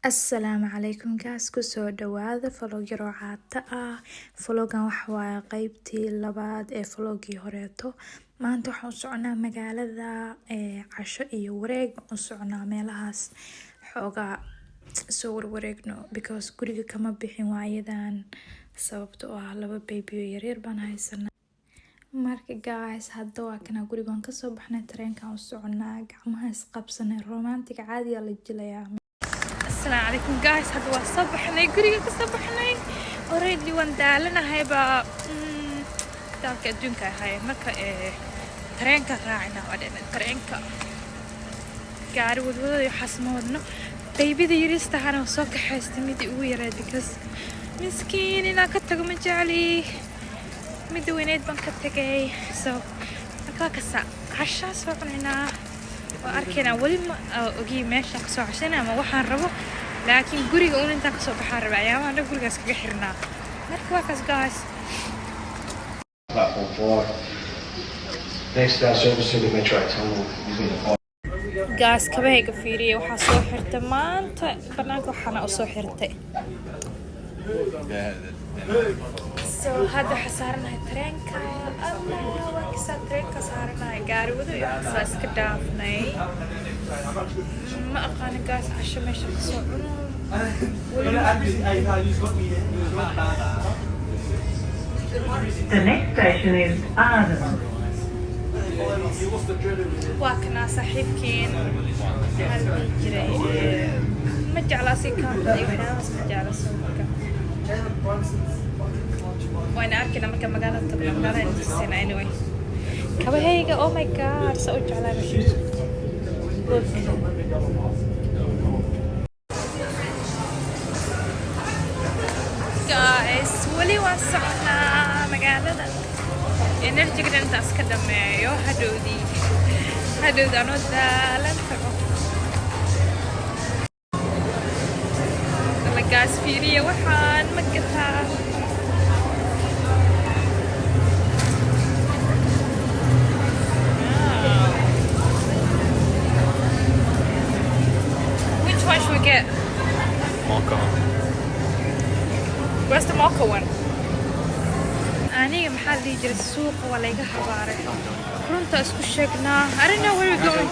Asalaamu calaykum guys, kusoo dhawaada vlog yaro caata ah. Vlogan waxa waaye qaybtii labaad ee vlogii horeeto. Maanta waxaan u soconaa magaalada casho iyo wareeg. Waxaan u soconaa meelahaas xoogaa soo warwareegno because guriga kama bixin waayadan sababtoo ah laba baby oo yaryar baan haysanaa. Marka guys, hadda waa kana gurigaan kasoo baxnay, tareenkaan u soconaa, gacmaha is qabsanay, romantic caadi ah la jilayaa. السلام عليكم guys, هذا هو الصبح حنا قريبا كصبحنا already وندالنا هايبا دالك الدنيا هاي مركا ترينكا راعنا ودنا ترينكا قاعد ودودا يحسمودنا بيبي دي يريستا هانا وصوك حيستي ميدي ويرد because مسكين إنا كتاقو مجالي ميدي وينيد بان كتاقي so مركا كسا عشا سوقنا وأركينا ولي ما أجي ماشي أقصى عشان أما وحنا ربو لكن قري قول أنت أقصى بحر بعيا ما نقول جالس كحرنا نركوا كاس جالس. Platform 4. Next service to the Metro Tunnel using the جالس كبه كفيري وحصو حرت ما أنت برنامج وحنا أصو حرتي. So هذا حصارنا الترينكا الله وكسر ترينكا صارنا قاري وذو يحصاس كدافني ما أقاني قاس عشان ما يشخصون The next station is Arden. واكنا صاحبكين هل بيجري مجعل سيكان ديوحنا بس مجعل سوكا وانا اركنا مركا مقالة تبقى مقالة نفسنا anyway كبهيقة oh my god سأوج على مشي guys ولي واسعنا مقالة نرجع كده نتاس كدميو هدودي أنا دالن والله guys فيري وحان مقتها Which one should we get? Mocha. Where's the mocha one? أنا محل يجري السوق ولا يقهر باري. كنت أسكت شكنا. I don't know where we're going.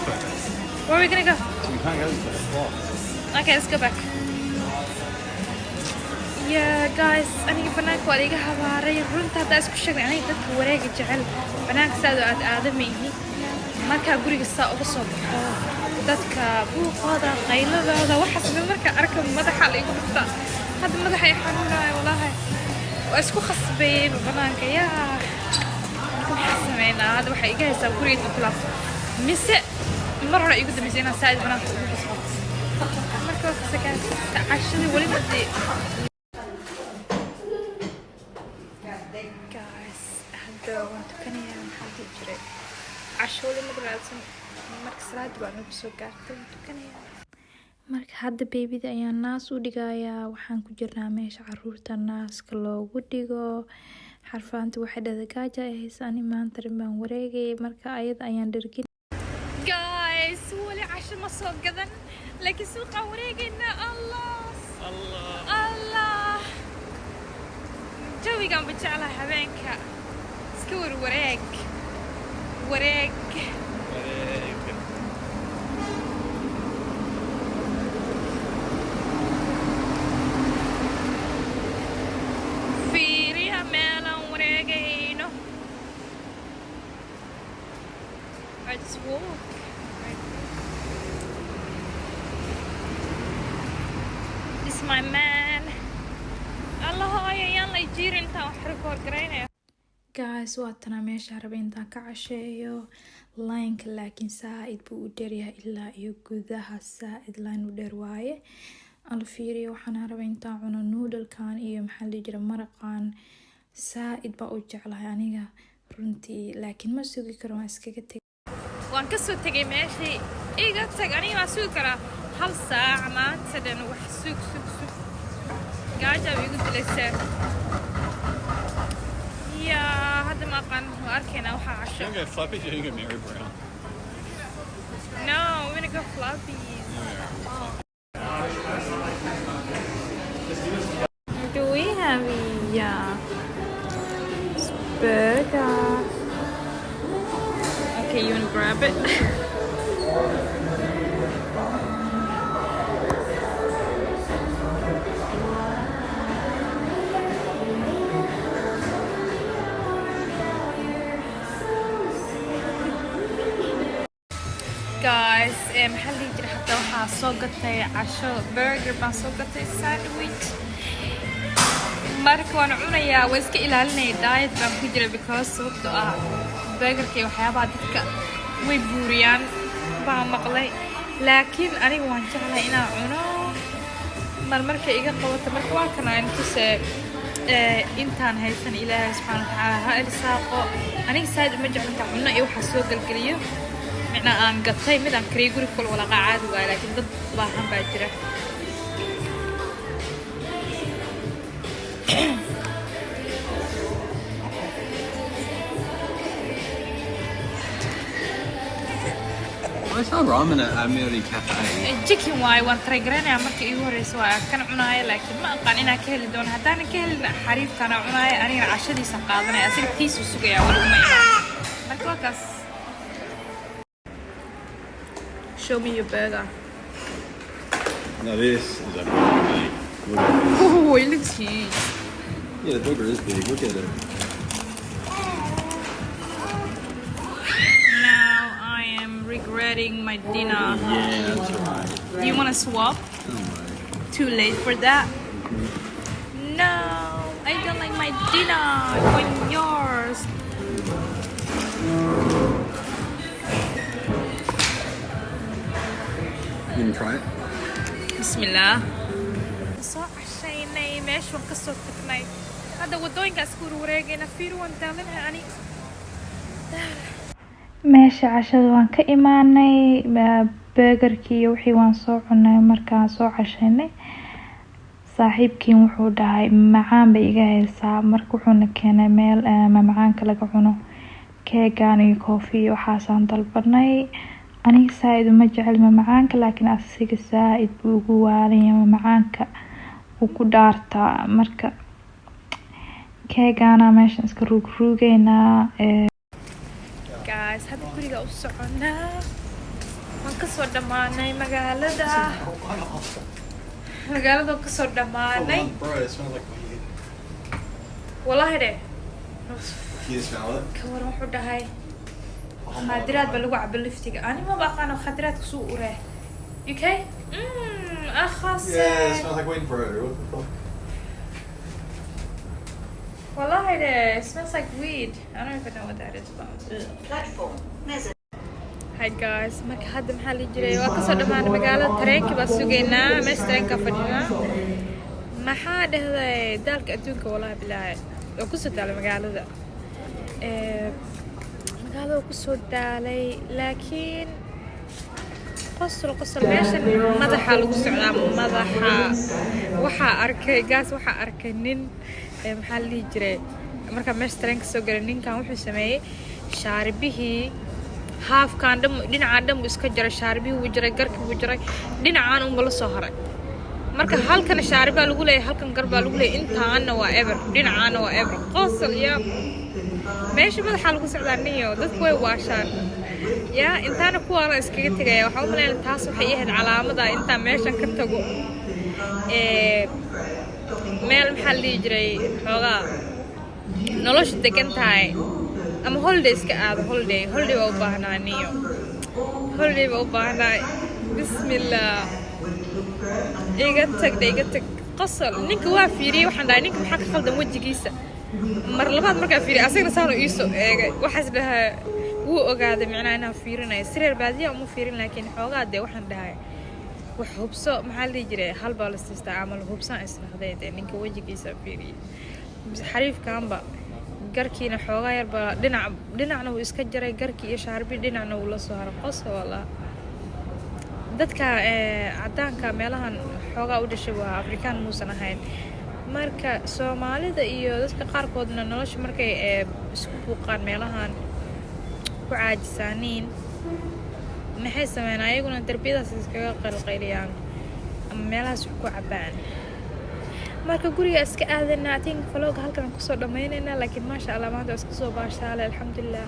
Where are we gonna go? You can't go to the spot. Okay, let's go back. Yeah, guys, أنا بناك ولا يقهر باري. كنت هذا أسكت شكنا. أنا يدك وراك جعل بناك سادو آدمي هي. ما كأقولي قصة وقصة. دتك بوق هذا قيلة هذا وحس بمركا أركب مدح على يقول هذا مدح يحرنا والله. واسكو خصبين وبنانك يا كم حسمينا هذا waxay iga haysaa guriga club mise marna igu dambeysayna saad banaanka ugu qasbo marka ka sakaan cashadii wali madii guys hadda waan tukanayaa maxaa jiray casho wali madraadsan marka salaad baan ugu soo gaartay tukanayaa marka hadda babyda ayaan naas u dhigayaa waxaan ku jirnaa meesha caruurta naaska loogu dhigo xarfaanta waxay dhadagaaja ay haysaan maanta baan wareegay marka ayada ayaan dhergin guys wali casho ma soo gadan laakiin suuqa wareegayna allah jawigaan bajeclahay habeenka iska wareeg I just walk. This is my man. Allah يلا يجير انت وحرك ورقرينا. Guys واتنا ماشي عربين تا كعشيو لاين لكن سائد بو دريها إلا يقودها سائد لاين ودر وايه الفيري وحنا عربين تا عنا نودل كان إيه محل يجرى مرقان سائد بقى وجعلها يعني runtii laakiin ma sugi karo waan iskaga tagay waan ka soo tagay meeshii iga tag aniga ma sugi karaa hal saac maanta dhan wax sug gaaja igu dilaysaa yaa hadda ma aqaan arkayna waxa casho Don't get fluffy, you can get Mary Brown. no we're gonna go fluffies Yeah. It's burger. Okay, you wanna grab it? Guys, maxaa la jira xataa waxaa soo gatay casho burger baan soo gatay sandwich marka waan cunayaa waan iska ilaalinaya diet baan ku jira because sababtoo ah burgerka iyo waxyaabaha dadka way buuriyaan baan maqlay laakiin aniga waan jeclahay inaan cuno marmarka iga qabato marka waa kana intuse intaan haysan ilaahay subxaana watacaala ha irsaaqo aniga saad uma jeclinta cuno iyo waxaa soo galgeliyo معنى أن قطعي مدام كريجوري كل ولا قاعد وقاعد لكن ضد باهم باجرة. I saw ramen at Amiri Cafe. Chicken واي وان تريجرني عمرك يوري سواء كان عناية لكن ما قانينا كهل دون هدانا كهل حريف كان عناية أنا عشرة سقاطنا أصير تيس وسقيا ولا ما مكواكس. Show me your burger. Now this is a burger. Oh, it looks huge. Yeah, the burger is big. Look at it. Now I am regretting my dinner. Yeah, that's right. Do you want to swap? Oh my. Too late for that? No, I don't like my dinner. I want yours. You gonna try it? Bismillah. soo cashaynay meesha waan ka soo tagnay hadda wadooyinkaas ku wareegayna fiir waan daalanahay ani meesha cashada waan ka imaanay burgerkii iyo wixii waan soo cunay markaan soo cashaynay saaxiibkiin wuxuu dhahay macaan bay iga haysaa marka wuxuuna keenay meel macaanka laga cuno keegaan iyo koofi iyo waxaasaan dalbanay aniga saaid uma jecel macaanka laakiin asiga saaid buu ugu waalanyahay macaanka uu ku dhaartaa marka keegaana meeshan iska ruugeynaa guys hadda guriga u soconaa waan kasoo dhamaanay magaalada kasoo dhamaanay Bro, it smells like weed. wallahi de You smell it? ka waran wuxuu dhahay khadiraad baa lagu cabo liftiga ani ma baqaano khadiraadka suu uree okay akhas Yeah, it smells like weed, bro. What the fuck? wallahi de it smells like weed I don't even know what that is about Platform. hi guys marka hadda maxaa la jiray waa kasoo dhamaanay magaalada tareenkii baa sugaynaa meesha tareenka fadhinaa maxaa dhahday daalka adduunka wallahi bilaahi oo kusoo daalay magaalada magaalada kusoo daalay laakiin qosol meeshan madaxa lagu socdaa madaxa waxaa arkay nin maxaa la dhihi jiray markaa meesha tareenka soo galay ninkan wuxuu sameeyey shaaribihii haafkaan dhan dhinacaan dhan buu iska jaray shaaribihii wuu jaray garkii wuu jaray dhinacaan unba la soo haray marka halkan shaaribaa lagu leeyahay halkan garbaa lagu leeyahay intaana waa eber dhinacaana waa eber qosol iyo meesha madaxa lagu socdaa niyo dadku way waashaan yaa intaana kuwaana iskaga tegaya waxaa u malaynaya taas waxay ahayd calaamada intaan meeshan ka tago meel maxaa la dhihi jiray xoogaa nolosha degan tahay ama holiday iska aado holiday baa u baahnaa niyo holiday baa u baahnaa bismillah iga tag qosol ninka waa fiiriyey waxaan dhahay ninka maxaa ka khaldan wejigiisa mar labaad markaa fiiriyay asagna saanu iisoo eegay waxaas dhahaa wuu ogaaday macnaha inaan fiirinayo sireer baadiya uma fiirin laakiin xoogaa dee waxaan dhahay wax hubso maxaa la dhihi jiray hal baa la siistaa camal hubsaan isnaqday dee ninka wejigiisa fiiriyey xariifkaanba garkiina xoogaa yarba dhinacna wuu iska jaray garkii iyo shaarbi dhinacna wuu la soo haray qoso walaa dadka cadaanka meelahan xoogaa u dhashay waa afrikaan muusan ahayn marka soomaalida iyo dadka qaarkoodna nolosha markay isku buuqaan meelahan ku caajisaaniin maxay sameynaa ayaguna darbiyadaas iskaga qalqayliyaan ama meelahaas wax ku cabaan marka guriga iska aadana I think vlog halkan ku soo dhameynayna laakiin ma sha Allah maanta iska soo baashaale alxamdulillah